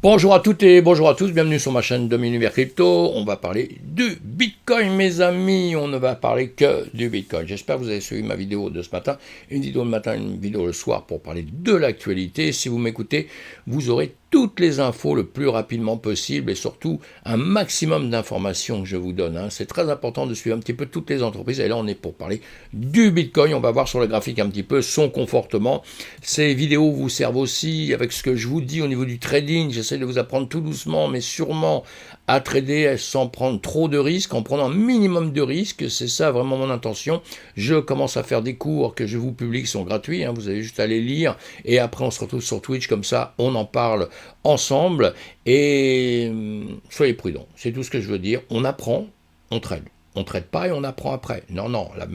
Bonjour à toutes et bonjour à tous, bienvenue sur ma chaîne de l'univers crypto. On va parler du Bitcoin, mes amis. On ne va parler que du Bitcoin. J'espère que vous avez suivi ma vidéo de ce matin. Une vidéo le matin, une vidéo le soir pour parler de l'actualité. Si vous m'écoutez, vous aurez toutes les infos le plus rapidement possible et surtout un maximum d'informations que je vous donne. C'est très important de suivre un petit peu toutes les entreprises. Et là, on est pour parler du Bitcoin. On va voir sur le graphique un petit peu son comportement. Ces vidéos vous servent aussi avec ce que je vous dis au niveau du trading. J'essaie de vous apprendre tout doucement, mais sûrement à trader sans prendre trop de risques, en prenant un minimum de risques. C'est ça vraiment mon intention. Je commence à faire des cours que je vous publie qui sont gratuits. Vous avez juste à les lire. Et après, on se retrouve sur Twitch comme ça. On en parle ensemble et soyez prudents, c'est tout ce que je veux dire. On apprend, on trade. On ne trade pas et on apprend après. Non, la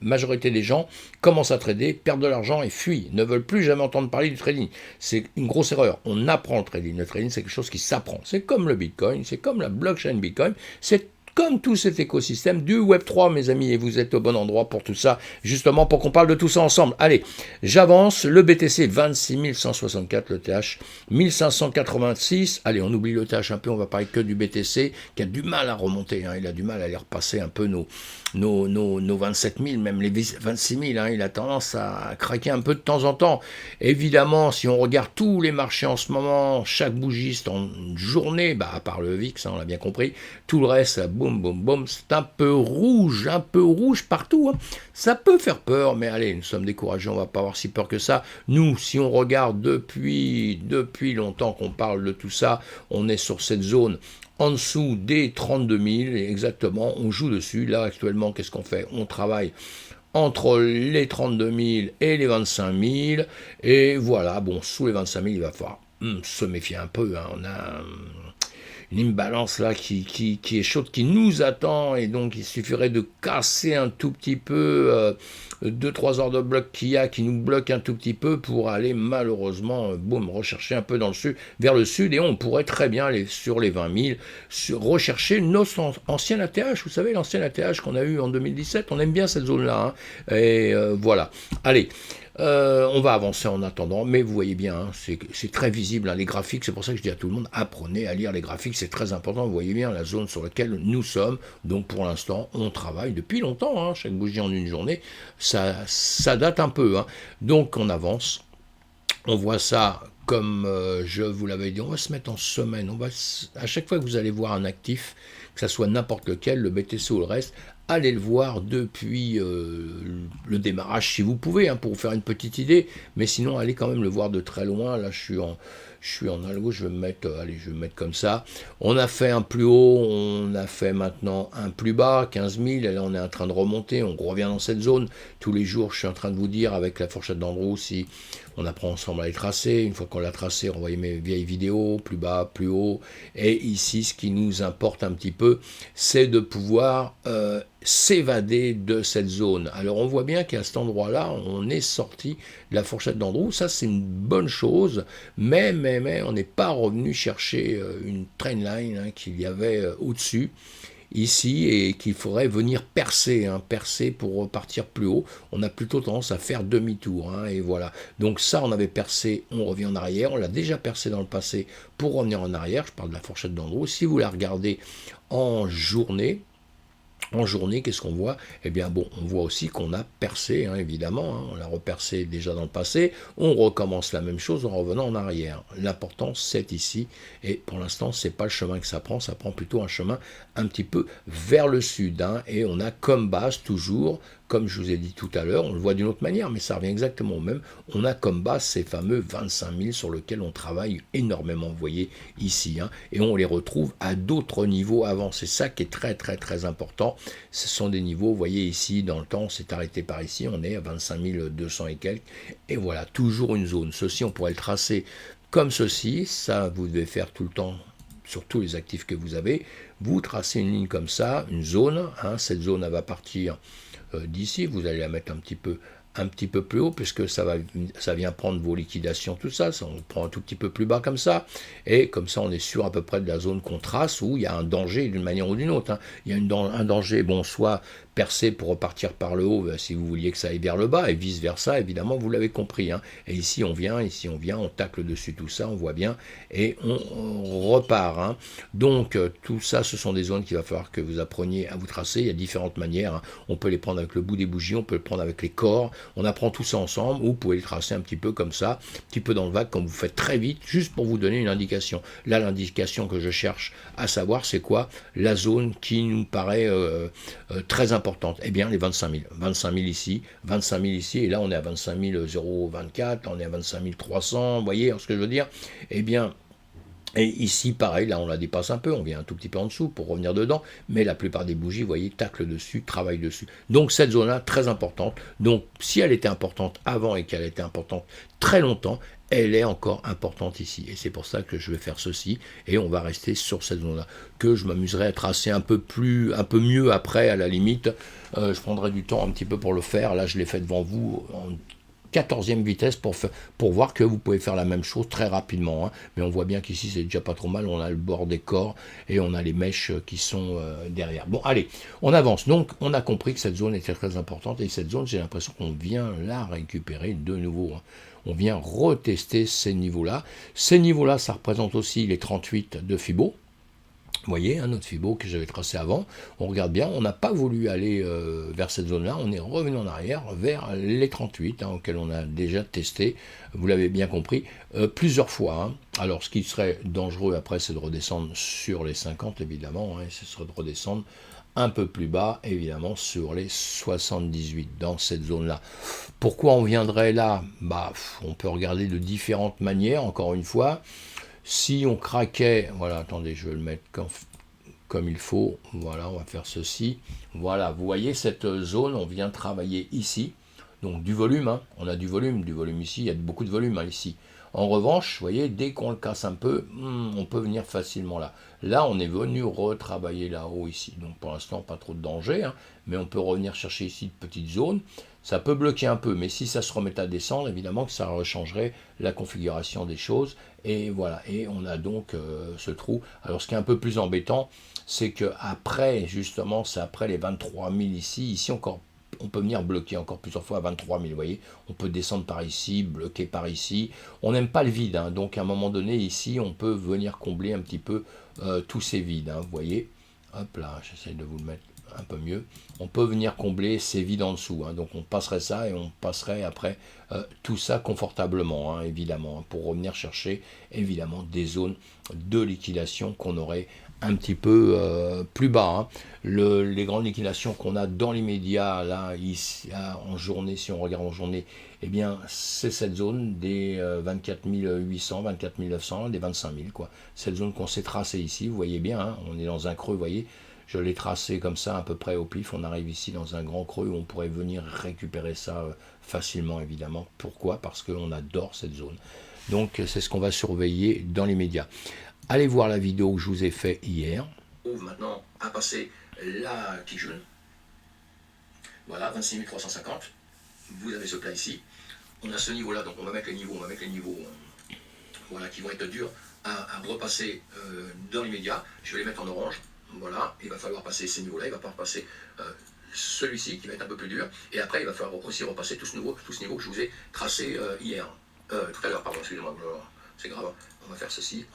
majorité des gens commencent à trader, perdent de l'argent et fuient, ne veulent plus jamais entendre parler du trading. C'est une grosse erreur. On apprend le trading. Le trading, c'est quelque chose qui s'apprend. C'est comme le Bitcoin, c'est comme la blockchain Bitcoin, c'est comme tout cet écosystème du Web3, mes amis, et vous êtes au bon endroit pour tout ça, justement pour qu'on parle de tout ça ensemble. Allez, j'avance, le BTC 26 164, le TH 1586, allez, on oublie le TH un peu, on va parler que du BTC, qui a du mal à remonter, il a du mal à aller repasser un peu nos 27 000, même les 26 000, il a tendance à craquer un peu de temps en temps. Évidemment, si on regarde tous les marchés en ce moment, chaque bougiste en journée, à part le VIX, on l'a bien compris, tout le reste, boum, c'est un peu rouge partout. Ça peut faire peur, mais allez, nous sommes découragés, on va pas avoir si peur que ça. Nous, si on regarde depuis longtemps qu'on parle de tout ça, on est sur cette zone en dessous des 32 000, et exactement, on joue dessus. Là, actuellement, qu'est-ce qu'on fait? On travaille entre les 32 000 et les 25 000, et voilà, sous les 25 000, il va falloir se méfier un peu. On a une imbalance là qui est chaude, qui nous attend, et donc il suffirait de casser un tout petit peu 2-3 heures de bloc qu'il y a, qui nous bloquent un tout petit peu pour aller malheureusement, rechercher un peu vers le sud, et on pourrait très bien aller sur les 20 000, rechercher notre ancien ATH, vous savez, l'ancien ATH qu'on a eu en 2017, on aime bien cette zone-là, et voilà. Allez, on va avancer en attendant, mais vous voyez bien, c'est très visible, les graphiques, c'est pour ça que je dis à tout le monde, apprenez à lire les graphiques, c'est très important, vous voyez bien la zone sur laquelle nous sommes, donc pour l'instant, on travaille depuis longtemps, chaque bougie en une journée, ça date un peu, donc on avance, on voit ça comme je vous l'avais dit, on va se mettre en semaine, à chaque fois que vous allez voir un actif, que ce soit n'importe lequel, le BTC ou le reste, allez le voir depuis le démarrage si vous pouvez, pour vous faire une petite idée, mais sinon allez quand même le voir de très loin. Là je suis en algo, je vais me mettre comme ça. On a fait un plus haut, on a fait maintenant un plus bas, 15 000, et là on est en train de remonter, on revient dans cette zone. Tous les jours je suis en train de vous dire avec la fourchette d'Andrew si on apprend ensemble à les tracer. Une fois qu'on l'a tracé, renvoyez mes vieilles vidéos, plus bas, plus haut. Et ici, ce qui nous importe un petit peu, c'est de pouvoir s'évader de cette zone. Alors on voit bien qu'à cet endroit-là, on est sorti de la fourchette d'Andrew. Ça, c'est une bonne chose, mais on n'est pas revenu chercher une trendline qu'il y avait au-dessus ici, et qu'il faudrait venir percer pour repartir plus haut. On a plutôt tendance à faire demi-tour, et voilà. Donc ça, on avait percé, on revient en arrière, on l'a déjà percé dans le passé pour revenir en arrière, je parle de la fourchette d'Andrew. Si vous la regardez en journée, qu'est-ce qu'on voit? Eh bien, on voit aussi qu'on a percé, évidemment, on l'a repercé déjà dans le passé, on recommence la même chose en revenant en arrière. L'important, c'est ici, et pour l'instant, c'est pas le chemin que ça prend plutôt un chemin un petit peu vers le sud, et on a comme base toujours, comme je vous ai dit tout à l'heure, on le voit d'une autre manière, mais ça revient exactement au même, on a comme base ces fameux 25 000 sur lesquels on travaille énormément, vous voyez ici, et on les retrouve à d'autres niveaux avant. C'est ça qui est très très très important. Ce sont des niveaux, vous voyez ici, dans le temps, on s'est arrêté par ici, on est à 25 200 et quelques, et voilà, toujours une zone. Ceci, on pourrait le tracer comme ceci, ça vous devez faire tout le temps sur tous les actifs que vous avez, vous tracez une ligne comme ça, une zone, cette zone elle va partir d'ici, vous allez la mettre un petit peu plus haut, puisque ça vient prendre vos liquidations, tout ça, on prend un tout petit peu plus bas comme ça, et comme ça on est sûr à peu près de la zone qu'on trace, où il y a un danger d'une manière ou d'une autre, il y a un danger, soit percer pour repartir par le haut si vous vouliez que ça aille vers le bas, et vice versa, évidemment, vous l'avez compris. Hein. Et ici on vient, on tacle dessus tout ça, on voit bien, et on repart. Hein. Donc tout ça, ce sont des zones qu'il va falloir que vous appreniez à vous tracer. Il y a différentes manières. Hein. On peut les prendre avec le bout des bougies, on peut les prendre avec les corps. On apprend tout ça ensemble, ou vous pouvez les tracer un petit peu comme ça, un petit peu dans le vague, quand vous faites très vite, juste pour vous donner une indication. Là, l'indication que je cherche à savoir, c'est quoi? La zone qui nous paraît très importante. Eh bien, les 25 000. 25 000 ici, 25 000 ici, et là, on est à 25 024, on est à 25 300, vous voyez ce que je veux dire? Eh bien, et ici, pareil, là, on la dépasse un peu, on vient un tout petit peu en dessous pour revenir dedans, mais la plupart des bougies, vous voyez, taclent dessus, travaillent dessus. Donc, cette zone-là, très importante. Donc, si elle était importante avant et qu'elle était importante très longtemps, elle est encore importante ici. Et c'est pour ça que je vais faire ceci, et on va rester sur cette zone-là, que je m'amuserai à tracer un peu mieux après, à la limite. Je prendrai du temps un petit peu pour le faire. Là, je l'ai fait devant vous en 14e vitesse pour voir que vous pouvez faire la même chose très rapidement. Hein. Mais on voit bien qu'ici, c'est déjà pas trop mal. On a le bord des corps et on a les mèches qui sont derrière. Bon, allez, on avance. Donc, on a compris que cette zone était très importante. Et cette zone, j'ai l'impression qu'on vient la récupérer de nouveau. Hein. On vient retester ces niveaux-là. Ces niveaux-là, ça représente aussi les 38 de Fibo. Vous voyez, un autre Fibo que j'avais tracé avant. On regarde bien, on n'a pas voulu aller vers cette zone-là, on est revenu en arrière vers les 38, hein, auxquels on a déjà testé, vous l'avez bien compris, plusieurs fois. Hein. Alors, ce qui serait dangereux après, c'est de redescendre sur les 50, évidemment, hein, ce serait de redescendre un peu plus bas, évidemment, sur les 78, dans cette zone-là. Pourquoi on viendrait là? Bah, on peut regarder de différentes manières, encore une fois. Si on craquait, voilà, attendez, je vais le mettre comme il faut, voilà, on va faire ceci, voilà, vous voyez cette zone, on vient travailler ici, donc du volume, hein, on a du volume ici, il y a beaucoup de volume hein, ici. En revanche, vous voyez, dès qu'on le casse un peu, on peut venir facilement là. Là, on est venu retravailler là-haut ici, donc pour l'instant, pas trop de danger, hein, mais on peut revenir chercher ici de petites zones. Ça peut bloquer un peu, mais si ça se remet à descendre, évidemment que ça rechangerait la configuration des choses. Et voilà, et on a donc ce trou. Alors ce qui est un peu plus embêtant, c'est que après, justement, c'est après les 23 000 ici. Ici encore, on peut venir bloquer encore plusieurs fois à 23 000, vous voyez. On peut descendre par ici, bloquer par ici. On n'aime pas le vide, hein, donc à un moment donné, ici, on peut venir combler un petit peu tous ces vides, hein, vous voyez. Hop là, j'essaie de vous le mettre un peu mieux. On peut venir combler ces vides en dessous. Hein. Donc on passerait ça et on passerait après tout ça confortablement, hein, évidemment, hein, pour revenir chercher évidemment des zones de liquidation qu'on aurait un petit peu plus bas. Hein. Les grandes liquidations qu'on a dans l'immédiat, là, ici, en journée, si on regarde en journée, eh bien, c'est cette zone des 24 800, 24 900, des 25 000, quoi. Cette zone qu'on s'est tracée ici, vous voyez bien, hein, on est dans un creux, vous voyez. Je l'ai tracé comme ça à peu près au pif. On arrive ici dans un grand creux où on pourrait venir récupérer ça facilement, évidemment. Pourquoi? Parce qu'on adore cette zone. Donc c'est ce qu'on va surveiller dans les médias. Allez voir la vidéo que je vous ai fait hier. On ouvre maintenant à passer la tige jaune. Voilà, 26 350. Vous avez ce plat ici. On a ce niveau-là, donc on va mettre les niveaux, voilà, qui vont être durs à repasser dans les médias. Je vais les mettre en orange. Voilà, il va falloir passer ces niveaux-là, il va falloir passer celui-ci qui va être un peu plus dur, et après il va falloir aussi repasser tout ce niveau que je vous ai tracé hier, tout à l'heure, pardon, excusez-moi, c'est grave, on va faire ceci,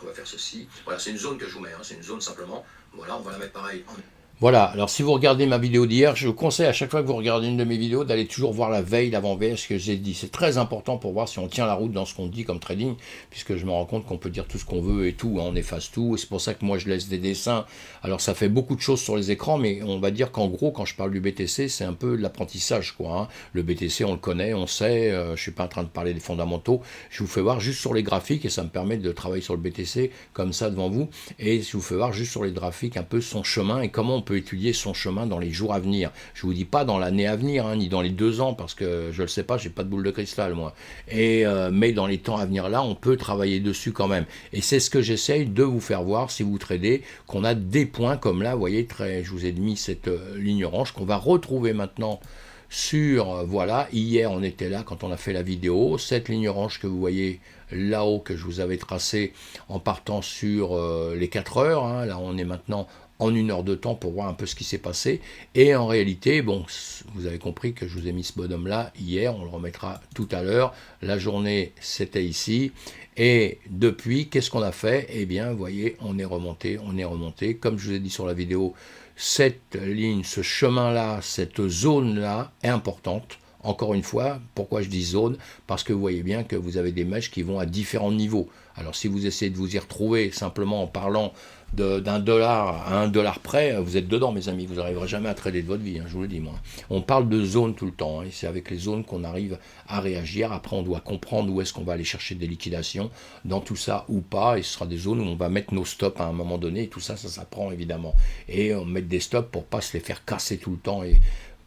voilà, c'est une zone que je vous mets, hein, c'est une zone simplement, voilà, on va la mettre pareil en... Voilà, alors si vous regardez ma vidéo d'hier, je vous conseille à chaque fois que vous regardez une de mes vidéos d'aller toujours voir la veille, l'avant-veille, ce que j'ai dit. C'est très important pour voir si on tient la route dans ce qu'on dit comme trading, puisque je me rends compte qu'on peut dire tout ce qu'on veut et tout, hein, on efface tout, et c'est pour ça que moi je laisse des dessins. Alors ça fait beaucoup de choses sur les écrans, mais on va dire qu'en gros, quand je parle du BTC, c'est un peu de l'apprentissage, quoi. Hein. Le BTC, on le connaît, on sait, je ne suis pas en train de parler des fondamentaux, je vous fais voir juste sur les graphiques, et ça me permet de travailler sur le BTC comme ça devant vous, et je vous fais voir juste sur les graphiques un peu son chemin, et comment on peut étudier son chemin dans les jours à venir. Je vous dis pas dans l'année à venir, hein, ni dans les 2 ans, parce que je le sais pas, j'ai pas de boule de cristal moi. Et mais dans les temps à venir là, on peut travailler dessus quand même. Et c'est ce que j'essaye de vous faire voir si vous tradez, qu'on a des points comme là, vous voyez, je vous ai mis cette ligne orange qu'on va retrouver maintenant sur, voilà, hier on était là quand on a fait la vidéo, cette ligne orange que vous voyez là-haut que je vous avais tracée en partant sur les 4 heures, hein, là on est maintenant en 1 heure de temps pour voir un peu ce qui s'est passé, et en réalité, bon, vous avez compris que je vous ai mis ce bonhomme là hier, on le remettra tout à l'heure, la journée c'était ici, et depuis, qu'est-ce qu'on a fait? Eh bien, vous voyez, on est remonté, comme je vous ai dit sur la vidéo, cette ligne, ce chemin-là, cette zone-là est importante. Encore une fois, pourquoi je dis zone? Parce que vous voyez bien que vous avez des mèches qui vont à différents niveaux. Alors si vous essayez de vous y retrouver simplement en parlant d'un dollar à $1 près, vous êtes dedans mes amis, vous n'arriverez jamais à trader de votre vie, hein, je vous le dis moi. On parle de zones tout le temps, hein, et c'est avec les zones qu'on arrive à réagir. Après on doit comprendre où est-ce qu'on va aller chercher des liquidations dans tout ça ou pas, et ce sera des zones où on va mettre nos stops à un moment donné, et tout ça, ça s'apprend évidemment. Et on met des stops pour pas se les faire casser tout le temps. Et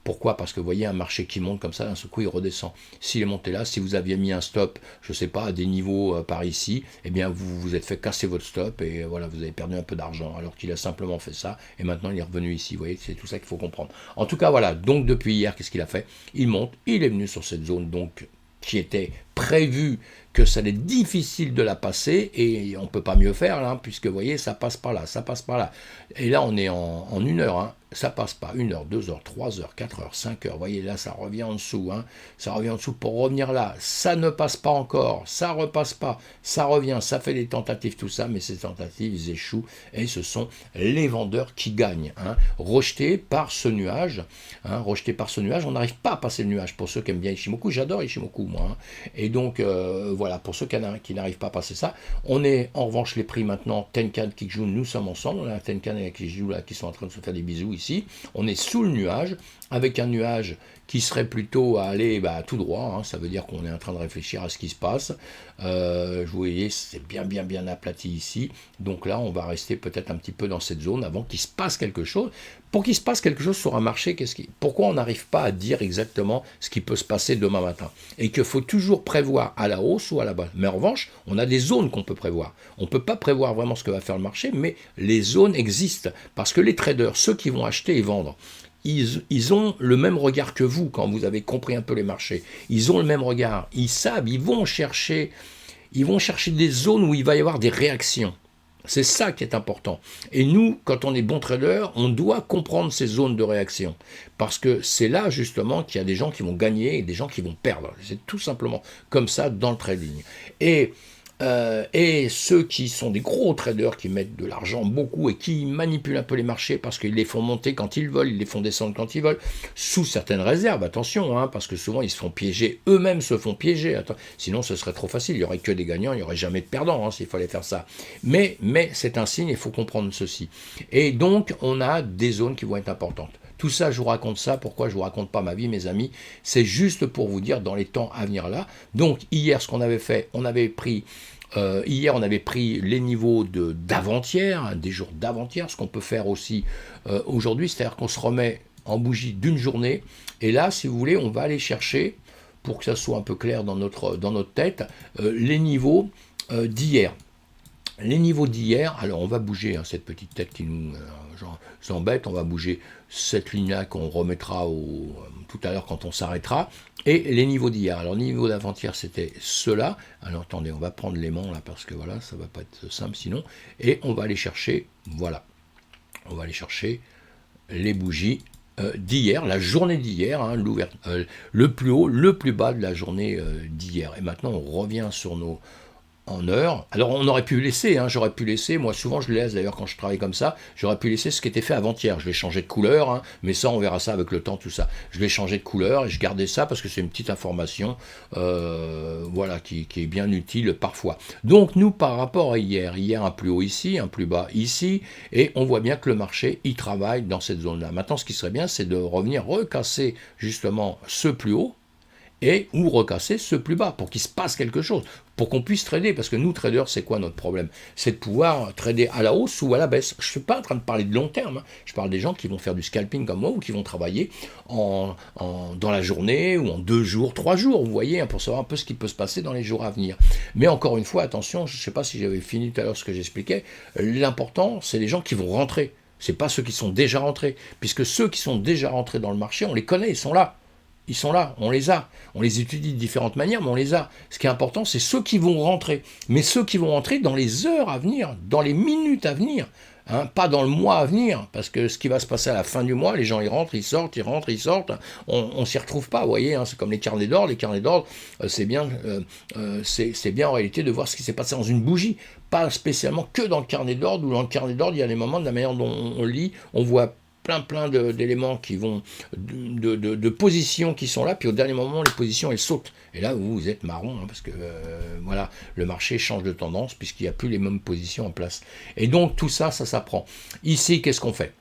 pourquoi? Parce que vous voyez un marché qui monte comme ça, d'un seul coup il redescend. S'il est monté là, si vous aviez mis un stop, je ne sais pas, à des niveaux par ici, eh bien vous vous êtes fait casser votre stop et voilà, vous avez perdu un peu d'argent alors qu'il a simplement fait ça et maintenant il est revenu ici. Vous voyez, c'est tout ça qu'il faut comprendre. En tout cas, voilà, donc depuis hier, qu'est-ce qu'il a fait? Il monte, il est venu sur cette zone donc qui était prévu que ça allait être difficile de la passer, et on ne peut pas mieux faire là, puisque vous voyez, ça passe par là, ça passe par là. Et là, on est en 1 heure, hein. Ça passe pas 1 heure, 2 heures, 3 heures, 4 heures, 5 heures. Vous voyez, là, ça revient en dessous, hein. Ça revient en dessous pour revenir là. Ça ne passe pas encore, ça repasse pas, ça revient, ça fait des tentatives, tout ça, mais ces tentatives, ils échouent, et ce sont les vendeurs qui gagnent, hein. Rejetés par ce nuage, hein, rejetés par ce nuage, on n'arrive pas à passer le nuage. Pour ceux qui aiment bien Ichimoku, j'adore Ichimoku, moi, hein. Et donc, voilà, pour ceux qui n'arrivent pas à passer ça, on est en revanche les prix maintenant, Tenkan, Kijun, nous sommes ensemble, on a Tenkan et Kijun là qui sont en train de se faire des bisous ici, on est sous le nuage, avec un nuage qui serait plutôt à aller tout droit, hein, ça veut dire qu'on est en train de réfléchir à ce qui se passe, vous voyez, c'est bien aplati ici, donc là on va rester peut-être un petit peu dans cette zone avant qu'il se passe quelque chose. Pour qu'il se passe quelque chose sur un marché, pourquoi on n'arrive pas à dire exactement ce qui peut se passer demain matin? Et qu'il faut toujours prévoir à la hausse ou à la baisse. Mais en revanche, on a des zones qu'on peut prévoir. On ne peut pas prévoir vraiment ce que va faire le marché, mais les zones existent. Parce que les traders, ceux qui vont acheter et vendre, ils ont le même regard que vous quand vous avez compris un peu les marchés. Ils ont le même regard. Ils savent, ils vont chercher des zones où il va y avoir des réactions. C'est ça qui est important. Et nous, quand on est bon trader, on doit comprendre ces zones de réaction. Parce que c'est là, justement, qu'il y a des gens qui vont gagner et des gens qui vont perdre. C'est tout simplement comme ça dans le trading. Et ceux qui sont des gros traders qui mettent de l'argent beaucoup et qui manipulent un peu les marchés parce qu'ils les font monter quand ils veulent, ils les font descendre quand ils veulent, sous certaines réserves, attention, hein, parce que souvent ils se font piéger, eux-mêmes se font piéger, sinon ce serait trop facile, il n'y aurait que des gagnants, il n'y aurait jamais de perdants, hein, s'il fallait faire ça. Mais c'est un signe, il faut comprendre ceci. Et donc on a des zones qui vont être importantes. Tout ça, je vous raconte ça. Pourquoi je ne vous raconte pas ma vie, mes amis? C'est juste pour vous dire dans les temps à venir là. Donc, hier, ce qu'on avait fait, on avait pris les niveaux d'avant-hier, hein, des jours d'avant-hier, ce qu'on peut faire aussi aujourd'hui, c'est-à-dire qu'on se remet en bougie d'une journée. Et là, si vous voulez, on va aller chercher, pour que ça soit un peu clair dans notre tête, les niveaux d'hier. Les niveaux d'hier, alors on va bouger, hein, cette petite tête qui nous embête, on va bouger cette ligne-là qu'on remettra tout à l'heure quand on s'arrêtera, et les niveaux d'hier. Alors, les niveaux d'avant-hier, c'était ceux-là. Alors, attendez, on va prendre l'aimant là, parce que voilà, ça va pas être simple sinon, et on va aller chercher, voilà, on va aller chercher les bougies d'hier, la journée d'hier, hein, le plus haut, le plus bas de la journée d'hier. Et maintenant, on revient sur nos en heure. Alors on aurait pu laisser, hein, j'aurais pu laisser, moi souvent je le laisse d'ailleurs quand je travaille comme ça, j'aurais pu laisser ce qui était fait avant-hier, je vais changer de couleur, hein, mais ça on verra ça avec le temps, tout ça. Je vais changer de couleur et je gardais ça parce que c'est une petite information voilà, qui est bien utile parfois. Donc nous par rapport à hier un plus haut ici, un plus bas ici, et on voit bien que le marché il travaille dans cette zone-là. Maintenant ce qui serait bien c'est de revenir recasser justement ce plus haut, et ou recasser ce plus bas pour qu'il se passe quelque chose, pour qu'on puisse trader, parce que nous, traders, c'est quoi notre problème? C'est de pouvoir trader à la hausse ou à la baisse. Je ne suis pas en train de parler de long terme, hein. Je parle des gens qui vont faire du scalping comme moi, ou qui vont travailler dans la journée, ou en 2 jours, 3 jours, vous voyez, hein, pour savoir un peu ce qui peut se passer dans les jours à venir. Mais encore une fois, attention, je ne sais pas si j'avais fini tout à l'heure ce que j'expliquais, l'important, c'est les gens qui vont rentrer. Ce n'est pas ceux qui sont déjà rentrés, puisque ceux qui sont déjà rentrés dans le marché, on les connaît, ils sont là. ils sont là, on les a. On les étudie de différentes manières, mais on les a. Ce qui est important, c'est ceux qui vont rentrer. Mais ceux qui vont rentrer dans les heures à venir, dans les minutes à venir. Hein, pas dans le mois à venir, parce que ce qui va se passer à la fin du mois, les gens ils rentrent, ils sortent, ils rentrent, ils sortent, on s'y retrouve pas, vous voyez, hein, c'est comme les carnets d'ordre, c'est bien en réalité de voir ce qui s'est passé dans une bougie, pas spécialement que dans le carnet d'ordre, où dans le carnet d'ordre il y a des moments de la manière dont on lit, on voit plein d'éléments qui vont, de positions qui sont là, puis au dernier moment, les positions, elles sautent. Et là, vous êtes marron, hein, parce que, voilà, le marché change de tendance, puisqu'il n'y a plus les mêmes positions en place. Et donc, tout ça, ça s'apprend. Ici, qu'est-ce qu'on fait ?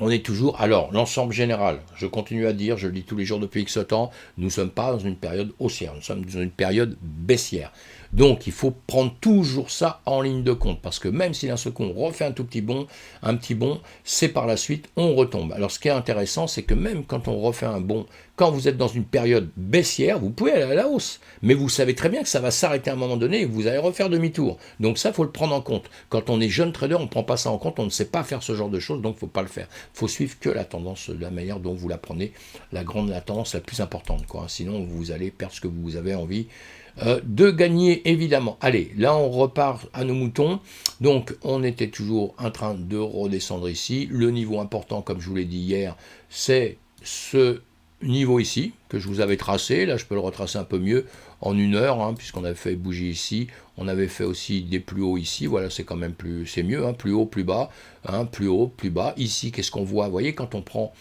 On est toujours, alors, l'ensemble général, je continue à dire, je le dis tous les jours depuis X temps, nous ne sommes pas dans une période haussière, nous sommes dans une période baissière. Donc, il faut prendre toujours ça en ligne de compte, parce que même si d'un seul coup on refait un petit bond, c'est par la suite, on retombe. Alors, ce qui est intéressant, c'est que même quand on refait un bond, quand vous êtes dans une période baissière, vous pouvez aller à la hausse, mais vous savez très bien que ça va s'arrêter à un moment donné et que vous allez refaire demi-tour. Donc ça, il faut le prendre en compte. Quand on est jeune trader, on ne prend pas ça en compte, on ne sait pas faire ce genre de choses, donc il ne faut pas le faire. Il faut suivre que la tendance de la manière dont vous la prenez, la tendance la plus importante, quoi. Sinon, vous allez perdre ce que vous avez envie de gagner, évidemment. Allez, là, on repart à nos moutons. Donc, on était toujours en train de redescendre ici. Le niveau important, comme je vous l'ai dit hier, c'est ce niveau ici, que je vous avais tracé. Là, je peux le retracer un peu mieux en 1 heure, hein, puisqu'on avait fait bougie ici. On avait fait aussi des plus hauts ici. Voilà, c'est quand même plus, c'est mieux, hein, plus haut, plus bas, hein, plus haut, plus bas. Ici, qu'est-ce qu'on voit ? Vous voyez, quand on prend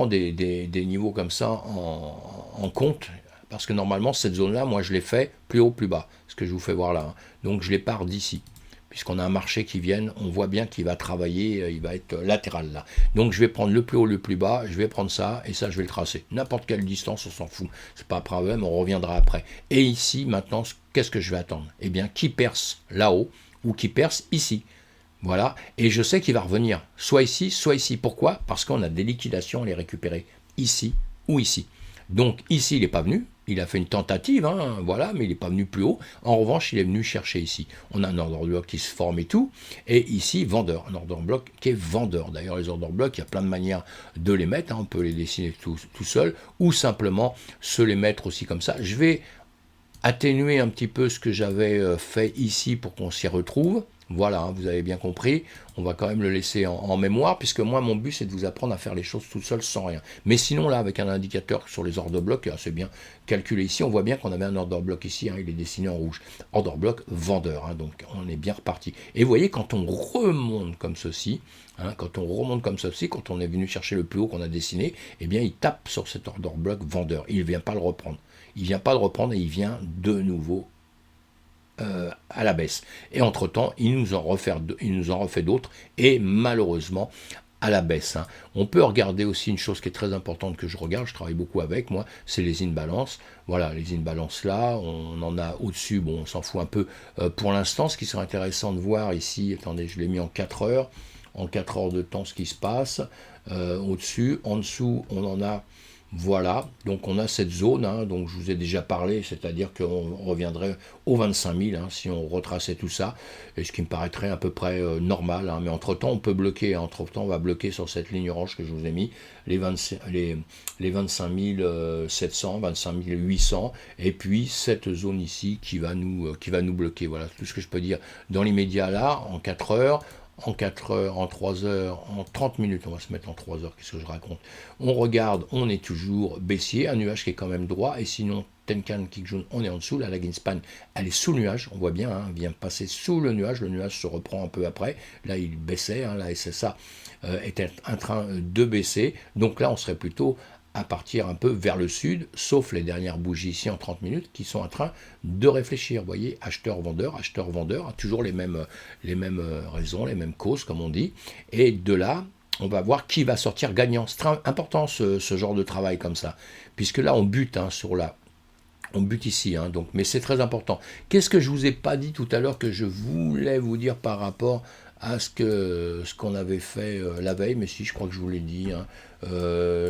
des niveaux comme ça en compte, parce que normalement, cette zone-là, moi, je l'ai fait plus haut, plus bas, ce que je vous fais voir là. Hein. Donc, je les pars d'ici. Puisqu'on a un marché qui vient, on voit bien qu'il va travailler, il va être latéral là. Donc, je vais prendre le plus haut, le plus bas, je vais prendre ça, et ça, je vais le tracer. N'importe quelle distance, on s'en fout. C'est pas un problème, on reviendra après. Et ici, maintenant, qu'est-ce que je vais attendre ? Eh bien, qui perce là-haut, ou qui perce ici. Voilà, et je sais qu'il va revenir, soit ici, soit ici. Pourquoi ? Parce qu'on a des liquidations à les récupérer, ici ou ici. Donc ici, il n'est pas venu, il a fait une tentative, hein, voilà, mais il n'est pas venu plus haut. En revanche, il est venu chercher ici. On a un order block qui se forme et tout, et ici, vendeur, un order block qui est vendeur. D'ailleurs, les order blocks, il y a plein de manières de les mettre, hein, on peut les dessiner tout seul, ou simplement se les mettre aussi comme ça. Je vais atténuer un petit peu ce que j'avais fait ici pour qu'on s'y retrouve. Voilà, hein, vous avez bien compris, on va quand même le laisser en mémoire, puisque moi, mon but, c'est de vous apprendre à faire les choses tout seul, sans rien. Mais sinon, là, avec un indicateur sur les order blocks, c'est bien calculé ici, on voit bien qu'on avait un order block ici, hein, il est dessiné en rouge. Order block vendeur, hein, donc on est bien reparti. Et vous voyez, quand on remonte comme ceci, hein, quand on est venu chercher le plus haut qu'on a dessiné, eh bien, il tape sur cet order block vendeur, il ne vient pas le reprendre. Il ne vient pas le reprendre et il vient de nouveau à la baisse. Et entre-temps, il nous en refait d'autres, et malheureusement, à la baisse. Hein. On peut regarder aussi une chose qui est très importante que je regarde, je travaille beaucoup avec, moi, c'est les in-balance. Voilà, les in-balance là, on en a au-dessus, bon, on s'en fout un peu pour l'instant. Ce qui serait intéressant de voir ici, attendez, je l'ai mis en 4 heures, en 4 heures de temps ce qui se passe, au-dessus, en dessous, on en a. Voilà, donc on a cette zone, hein, donc je vous ai déjà parlé, c'est-à-dire qu'on reviendrait aux 25 000 hein, si on retraçait tout ça, et ce qui me paraîtrait à peu près normal, hein, mais entre-temps on peut bloquer, hein, entre-temps on va bloquer sur cette ligne orange que je vous ai mis, les 25 700, 25 800, et puis cette zone ici qui va nous bloquer, voilà tout ce que je peux dire dans l'immédiat là, en 4 heures, en 4 heures, en 3 heures, en 30 minutes, on va se mettre en 3 heures, qu'est-ce que je raconte ? On regarde, on est toujours baissier, un nuage qui est quand même droit, et sinon, Tenkan, Kijun, on est en dessous, la lagging span, elle est sous le nuage, on voit bien, hein, vient passer sous le nuage se reprend un peu après, là il baissait, hein, la SSA était en train de baisser, donc là on serait plutôt à partir un peu vers le sud, sauf les dernières bougies ici en 30 minutes qui sont en train de réfléchir. Vous voyez, acheteur-vendeur, toujours les mêmes raisons, les mêmes causes comme on dit. Et de là, on va voir qui va sortir gagnant. C'est important ce genre de travail comme ça, puisque là on bute hein, sur la On bute ici, hein, donc, mais c'est très important. Qu'est-ce que je vous ai pas dit tout à l'heure que je voulais vous dire par rapport à ce qu'on avait fait la veille, mais si, je crois que je vous l'ai dit, hein,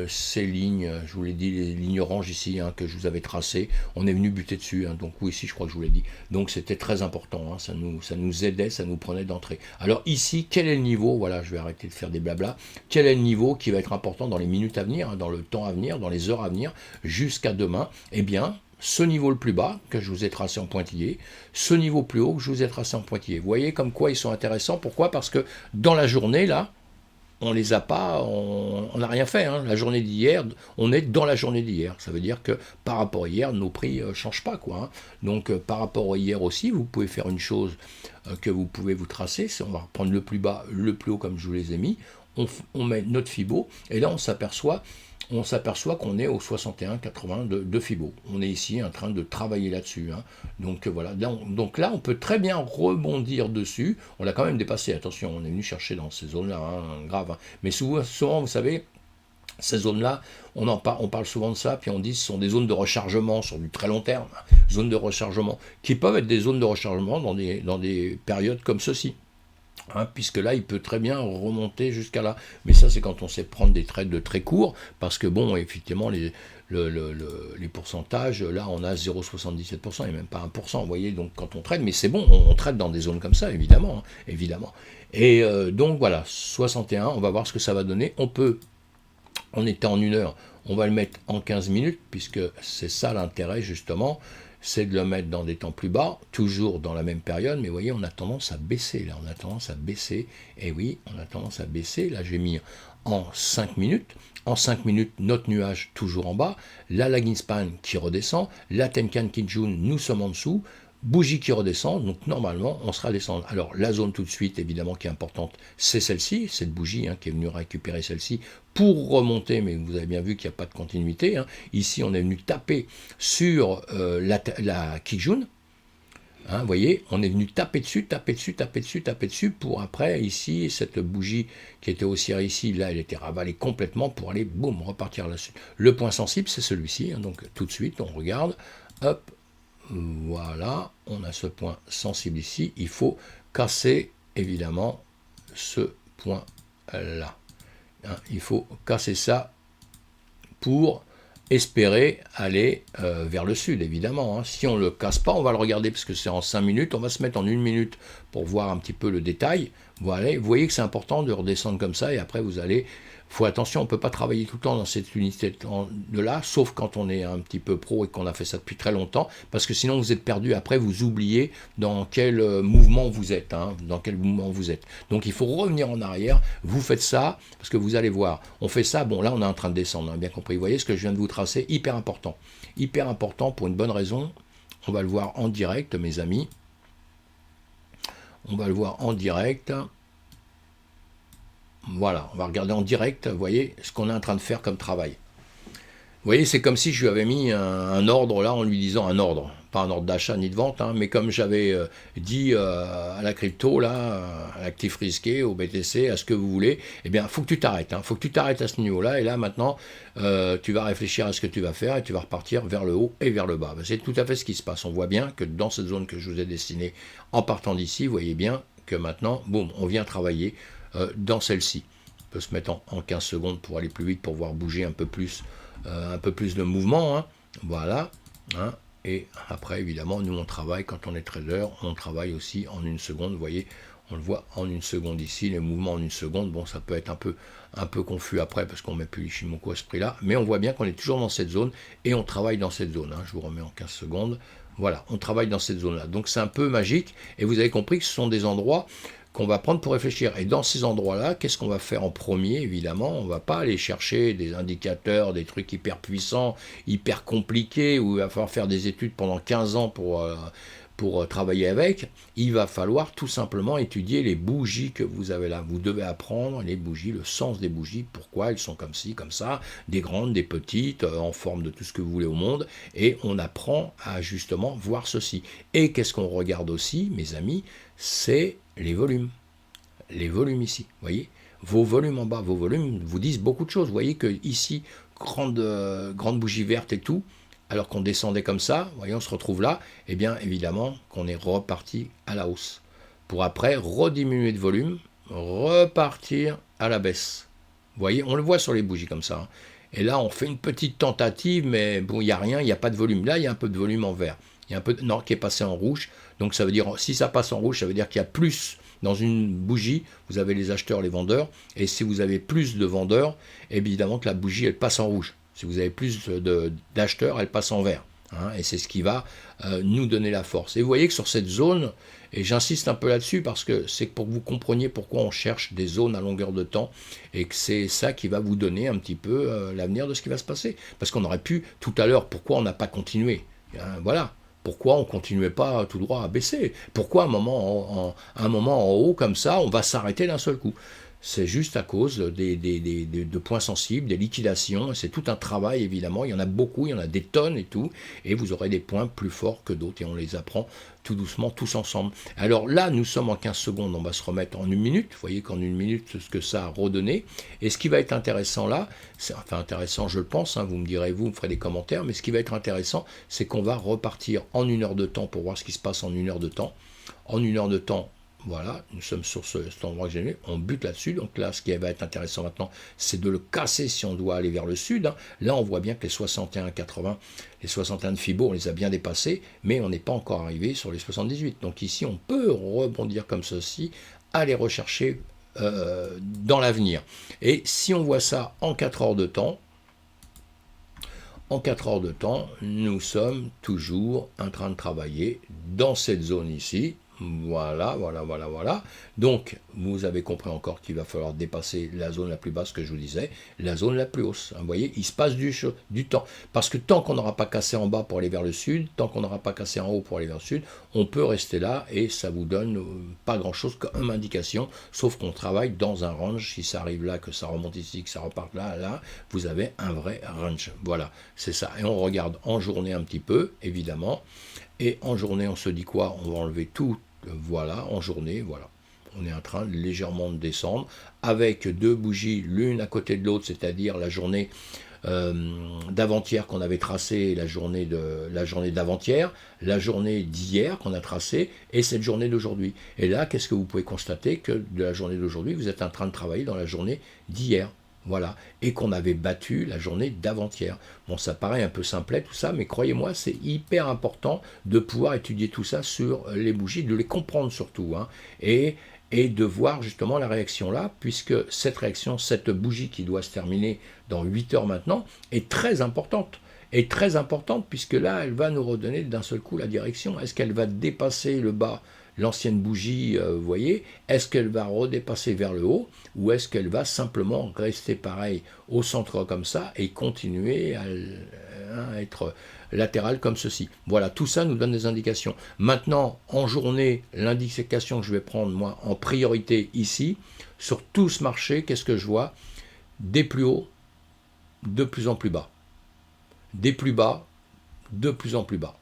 ces lignes, je vous l'ai dit, les lignes oranges ici, hein, que je vous avais tracées, on est venu buter dessus, hein, donc oui, ici, je crois que je vous l'ai dit. Donc c'était très important, hein, ça nous aidait, ça nous prenait d'entrée. Alors ici, quel est le niveau? Voilà, je vais arrêter de faire des blabla. Quel est le niveau qui va être important dans les minutes à venir, hein, dans le temps à venir, dans les heures à venir, jusqu'à demain? Eh bien, ce niveau le plus bas, que je vous ai tracé en pointillé, ce niveau plus haut que je vous ai tracé en pointillé. Vous voyez comme quoi ils sont intéressants. Pourquoi? Parce que dans la journée, là, on les a pas, on n'a rien fait. Hein. La journée d'hier, on est dans la journée d'hier. Ça veut dire que par rapport à hier, nos prix ne changent pas. Quoi, hein. Donc par rapport à hier aussi, vous pouvez faire une chose que vous pouvez vous tracer. C'est on va reprendre le plus bas, le plus haut comme je vous les ai mis. On met notre Fibo et là on s'aperçoit qu'on est au 61,80 de Fibo. On est ici en train de travailler là-dessus. Hein. Donc voilà. Donc là, on peut très bien rebondir dessus. On l'a quand même dépassé. Attention, on est venu chercher dans ces zones-là, hein, grave. Hein. Mais souvent, vous savez, ces zones-là, on parle souvent de ça, puis on dit que ce sont des zones de rechargement sur du très long terme. Zones de rechargement qui peuvent être des zones de rechargement dans des périodes comme ceci. Hein, puisque là, il peut très bien remonter jusqu'à là. Mais ça, c'est quand on sait prendre des trades de très courts, parce que bon, effectivement, les pourcentages, là, on a 0,77%, et même pas 1%, vous voyez, donc quand on trade, mais c'est bon, on trade dans des zones comme ça, évidemment, hein, évidemment. Et donc voilà, 61, on va voir ce que ça va donner. On était en 1 heure, on va le mettre en 15 minutes, puisque c'est ça l'intérêt, justement, c'est de le mettre dans des temps plus bas, toujours dans la même période, mais vous voyez, on a tendance à baisser, là, on a tendance à baisser, et oui, on a tendance à baisser, là j'ai mis en 5 minutes, en 5 minutes, notre nuage toujours en bas, la lagging span qui redescend, la Tenkan Kijun, nous sommes en dessous, bougie qui redescend, donc normalement on sera descendre. Alors la zone tout de suite évidemment qui est importante, c'est celle-ci, cette bougie hein, qui est venue récupérer celle-ci pour remonter, mais vous avez bien vu qu'il n'y a pas de continuité. Hein. Ici on est venu taper sur la Kijun. Hein, vous voyez, on est venu taper dessus pour après, ici, cette bougie qui était haussière ici, là, elle était ravalée complètement pour aller, boum, repartir là-dessus. Le point sensible, c'est celui-ci, hein, donc tout de suite, on regarde, hop, voilà, on a ce point sensible ici, il faut casser, évidemment, ce point-là. Hein, il faut casser ça pour espérer aller vers le sud, évidemment. Hein. Si on ne le casse pas, on va le regarder, parce que c'est en 5 minutes, on va se mettre en 1 minute pour voir un petit peu le détail. Voilà. Vous voyez que c'est important de redescendre comme ça, et après vous allez... Faut attention, on ne peut pas travailler tout le temps dans cette unité de là, sauf quand on est un petit peu pro et qu'on a fait ça depuis très longtemps, parce que sinon vous êtes perdu, après vous oubliez dans quel mouvement vous êtes, hein, dans quel mouvement vous êtes. Donc il faut revenir en arrière, vous faites ça, parce que vous allez voir, on fait ça, bon là on est en train de descendre, hein, bien compris, vous voyez ce que je viens de vous tracer, hyper important pour une bonne raison, on va le voir en direct mes amis, on va le voir en direct. Voilà, on va regarder en direct, vous voyez, ce qu'on est en train de faire comme travail. Vous voyez, c'est comme si je lui avais mis un ordre là en lui disant un ordre, pas un ordre d'achat ni de vente, hein, mais comme j'avais dit à la crypto, là, à l'actif risqué, au BTC, à ce que vous voulez, eh bien, il faut que tu t'arrêtes, hein, faut que tu t'arrêtes à ce niveau-là, et là, maintenant, tu vas réfléchir à ce que tu vas faire, et tu vas repartir vers le haut et vers le bas. Ben, c'est tout à fait ce qui se passe. On voit bien que dans cette zone que je vous ai dessinée, en partant d'ici, vous voyez bien que maintenant, boum, on vient travailler dans celle-ci. On peut se mettre en 15 secondes pour aller plus vite, pour voir bouger un peu plus de mouvement, hein. Voilà, hein. Et après évidemment nous on travaille quand on est trader, on travaille aussi en 1 seconde, vous voyez, on le voit en 1 seconde ici, les mouvements en 1 seconde, bon ça peut être un peu confus après parce qu'on met plus l'Ichimoku à ce prix là, mais on voit bien qu'on est toujours dans cette zone et on travaille dans cette zone, hein. Je vous remets en 15 secondes, voilà, on travaille dans cette zone là, donc c'est un peu magique et vous avez compris que ce sont des endroits qu'on va prendre pour réfléchir. Et dans ces endroits-là, qu'est-ce qu'on va faire en premier? Évidemment, on ne va pas aller chercher des indicateurs, des trucs hyper puissants, hyper compliqués, où il va falloir faire des études pendant 15 ans pour travailler avec. Il va falloir tout simplement étudier les bougies que vous avez là. Vous devez apprendre les bougies, le sens des bougies, pourquoi elles sont comme ci, comme ça, des grandes, des petites, en forme de tout ce que vous voulez au monde. Et on apprend à justement voir ceci. Et qu'est-ce qu'on regarde aussi, mes amis? C'est les volumes. Les volumes ici, vous voyez, vos volumes en bas, vos volumes vous disent beaucoup de choses. Vous voyez que ici, grande bougie verte et tout, alors qu'on descendait comme ça, voyez, on se retrouve là, et bien évidemment qu'on est reparti à la hausse. Pour après rediminuer de volume, repartir à la baisse. Vous voyez, on le voit sur les bougies comme ça. Hein. Et là, on fait une petite tentative, mais bon, il n'y a rien, il n'y a pas de volume. Là, il y a un peu de volume en vert. Il y a un peu de, non, qui est passé en rouge. Donc ça veut dire, si ça passe en rouge, ça veut dire qu'il y a plus dans une bougie. Vous avez les acheteurs, les vendeurs. Et si vous avez plus de vendeurs, évidemment que la bougie, elle passe en rouge. Si vous avez plus d'acheteurs, elle passe en vert. Hein, et c'est ce qui va nous donner la force. Et vous voyez que sur cette zone, et j'insiste un peu là-dessus parce que c'est pour que vous compreniez pourquoi on cherche des zones à longueur de temps et que c'est ça qui va vous donner un petit peu l'avenir de ce qui va se passer. Parce qu'on aurait pu, tout à l'heure, pourquoi on n'a pas continué? Voilà. Pourquoi on ne continuait pas tout droit à baisser? Pourquoi un moment en haut comme ça, on va s'arrêter d'un seul coup? C'est juste à cause de points sensibles, des liquidations. C'est tout un travail, évidemment. Il y en a beaucoup, il y en a des tonnes et tout. Et vous aurez des points plus forts que d'autres. Et on les apprend tout doucement, tous ensemble. Alors là, nous sommes en 15 secondes. On va se remettre en une minute. Vous voyez qu'en une minute, ce que ça a redonné. Et ce qui va être intéressant là, c'est enfin intéressant, je le pense. Hein, vous me direz, vous me ferez des commentaires. Mais ce qui va être intéressant, c'est qu'on va repartir en 1 heure de temps pour voir ce qui se passe en 1 heure de temps. En 1 heure de temps, voilà, nous sommes sur cet endroit que j'ai mis, on bute là-dessus. Donc là, ce qui va être intéressant maintenant, c'est de le casser si on doit aller vers le sud. Hein. Là, on voit bien que les 61,80, les 61 de Fibo, on les a bien dépassés, mais on n'est pas encore arrivé sur les 78. Donc ici, on peut rebondir comme ceci, aller rechercher dans l'avenir. Et si on voit ça en 4 heures de temps, en 4 heures de temps, nous sommes toujours en train de travailler dans cette zone ici. Voilà. Donc, vous avez compris encore qu'il va falloir dépasser la zone la plus basse que je vous disais, la zone la plus hausse. Vous voyez, il se passe du temps. Parce que tant qu'on n'aura pas cassé en bas pour aller vers le sud, tant qu'on n'aura pas cassé en haut pour aller vers le sud, on peut rester là et ça vous donne pas grand-chose comme indication, sauf qu'on travaille dans un range. Si ça arrive là, que ça remonte ici, que ça reparte là, vous avez un vrai range. Voilà, c'est ça. Et on regarde en journée un petit peu, évidemment. Et en journée, on se dit quoi? On va enlever tout. Voilà, en journée, voilà. On est en train de légèrement de descendre avec deux bougies l'une à côté de l'autre, c'est-à-dire la journée d'avant-hier qu'on avait tracée, la journée d'avant-hier, la journée d'hier qu'on a tracée et cette journée d'aujourd'hui. Et là, qu'est-ce que vous pouvez constater? Que de la journée d'aujourd'hui, vous êtes en train de travailler dans la journée d'hier. Voilà, et qu'on avait battu la journée d'avant-hier. Bon, ça paraît un peu simplet tout ça, mais croyez-moi, c'est hyper important de pouvoir étudier tout ça sur les bougies, de les comprendre surtout, hein, et de voir justement la réaction là, puisque cette réaction, cette bougie qui doit se terminer dans 8 heures maintenant, est très importante. Est très importante, puisque là, elle va nous redonner d'un seul coup la direction. Est-ce qu'elle va dépasser le bas, l'ancienne bougie, vous voyez, est-ce qu'elle va redépasser vers le haut ou est-ce qu'elle va simplement rester pareil au centre comme ça et continuer à être latérale comme ceci? Voilà, tout ça nous donne des indications. Maintenant, en journée, l'indication que je vais prendre moi en priorité ici, sur tout ce marché, qu'est-ce que je vois? Des plus hauts, de plus en plus bas. Des plus bas, de plus en plus bas.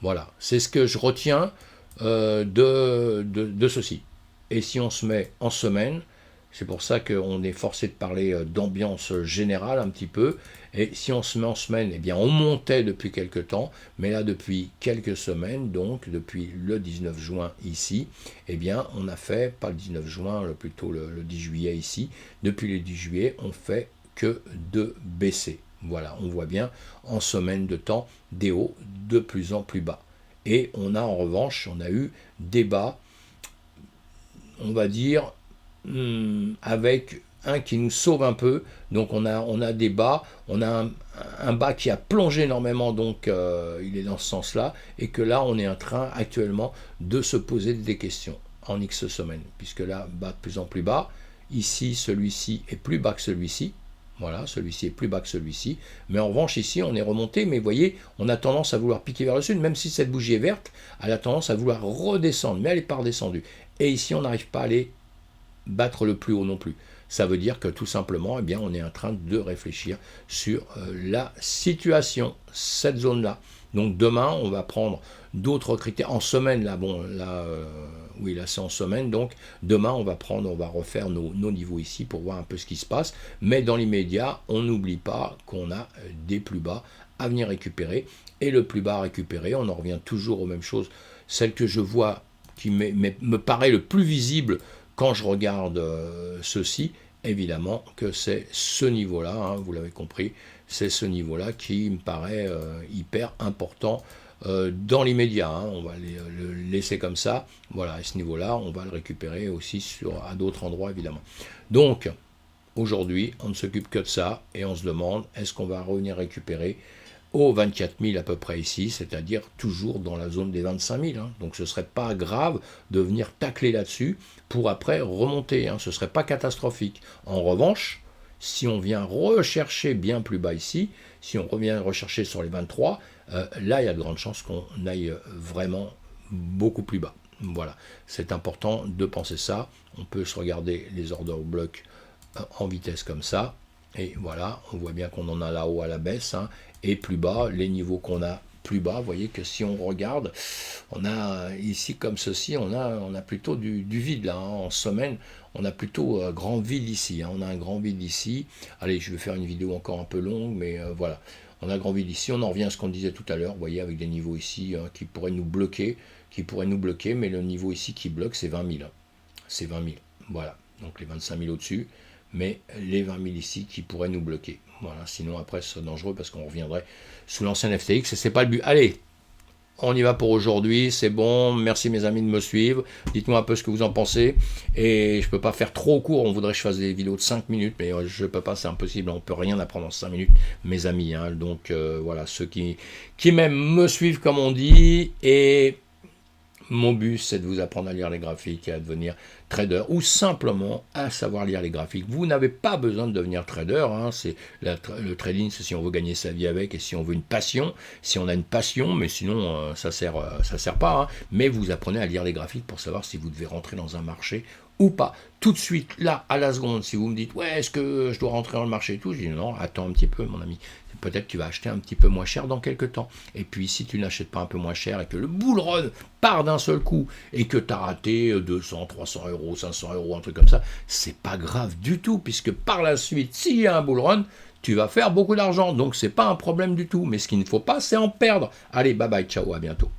Voilà, c'est ce que je retiens de ceci. Et si on se met en semaine, c'est pour ça qu'on est forcé de parler d'ambiance générale un petit peu, et si on se met en semaine, eh bien on montait depuis quelques temps, mais là depuis quelques semaines, donc depuis le 19 juin ici, eh bien on a fait, pas le 19 juin, plutôt le 10 juillet ici, depuis le 10 juillet, on fait que de baisser. Voilà, on voit bien en semaine de temps des hauts de plus en plus bas. Et on a en revanche, on a eu des bas, on va dire, avec un qui nous sauve un peu. Donc on a des bas, on a un bas qui a plongé énormément, donc il est dans ce sens-là, et que là on est en train actuellement de se poser des questions en X semaines, puisque là, bas de plus en plus bas, ici celui-ci est plus bas que celui-ci. Voilà, celui-ci est plus bas que celui-ci. Mais en revanche, ici, on est remonté. Mais vous voyez, on a tendance à vouloir piquer vers le sud. Même si cette bougie est verte, elle a tendance à vouloir redescendre. Mais elle n'est pas redescendue. Et ici, on n'arrive pas à aller battre le plus haut non plus. Ça veut dire que tout simplement, eh bien, on est en train de réfléchir sur la situation, cette zone-là. Donc demain, on va prendre d'autres critères. En semaine, là, bon, là... oui, là c'est en semaine, donc demain on va refaire nos niveaux ici pour voir un peu ce qui se passe, mais dans l'immédiat, on n'oublie pas qu'on a des plus bas à venir récupérer et le plus bas à récupérer. On en revient toujours aux mêmes choses. Celle que je vois qui me paraît le plus visible quand je regarde ceci, évidemment que c'est ce niveau-là, hein, vous l'avez compris, c'est ce niveau-là qui me paraît hyper important dans l'immédiat. Hein, on va le laisser comme ça. Voilà, à ce niveau-là, on va le récupérer aussi à d'autres endroits, évidemment. Donc, aujourd'hui, on ne s'occupe que de ça et on se demande, est-ce qu'on va revenir récupérer aux 24 000 à peu près ici, c'est-à-dire toujours dans la zone des 25 000. Hein. Donc ce ne serait pas grave de venir tacler là-dessus pour après remonter. Hein. Ce ne serait pas catastrophique. En revanche, si on vient rechercher bien plus bas ici, si on revient rechercher sur les 23, là il y a de grandes chances qu'on aille vraiment beaucoup plus bas. Voilà, c'est important de penser ça. On peut se regarder les order blocks en vitesse comme ça. Et voilà, on voit bien qu'on en a là-haut à la baisse, hein, et plus bas, les niveaux qu'on a plus bas, vous voyez que si on regarde, on a ici comme ceci, on a plutôt du vide là, hein, en semaine, on a plutôt grand vide ici, hein, on a un grand vide ici. Allez, je vais faire une vidéo encore un peu longue, mais voilà, on a un grand vide ici, on en revient à ce qu'on disait tout à l'heure, vous voyez, avec des niveaux ici hein, qui pourraient nous bloquer, mais le niveau ici qui bloque, c'est 20 000, hein, c'est 20 000, voilà, donc les 25 000 au-dessus, mais les 20 000 ici qui pourraient nous bloquer. Voilà, sinon après c'est dangereux parce qu'on reviendrait sous l'ancien FTX et c'est pas le but. Allez, on y va pour aujourd'hui, c'est bon, merci mes amis de me suivre, dites-moi un peu ce que vous en pensez, et je peux pas faire trop court, on voudrait que je fasse des vidéos de 5 minutes, mais je peux pas, c'est impossible, on peut rien apprendre en 5 minutes, mes amis, hein. Donc voilà, ceux qui m'aiment me suivent comme on dit, et mon but, c'est de vous apprendre à lire les graphiques et à devenir trader ou simplement à savoir lire les graphiques. Vous n'avez pas besoin de devenir trader. Hein, le trading, c'est si on veut gagner sa vie avec et si on veut une passion. Si on a une passion, mais sinon, ça sert pas. Hein, mais vous apprenez à lire les graphiques pour savoir si vous devez rentrer dans un marché ou pas. Tout de suite, là, à la seconde, si vous me dites, ouais, est-ce que je dois rentrer dans le marché et tout, je dis non, attends un petit peu, mon ami. Peut-être que tu vas acheter un petit peu moins cher dans quelques temps. Et puis, si tu n'achètes pas un peu moins cher et que le bull run part d'un seul coup et que tu as raté 200, 300 euros, 500 euros, un truc comme ça, c'est pas grave du tout, puisque par la suite, s'il y a un bull run, tu vas faire beaucoup d'argent. Donc, c'est pas un problème du tout. Mais ce qu'il ne faut pas, c'est en perdre. Allez, bye bye, ciao, à bientôt.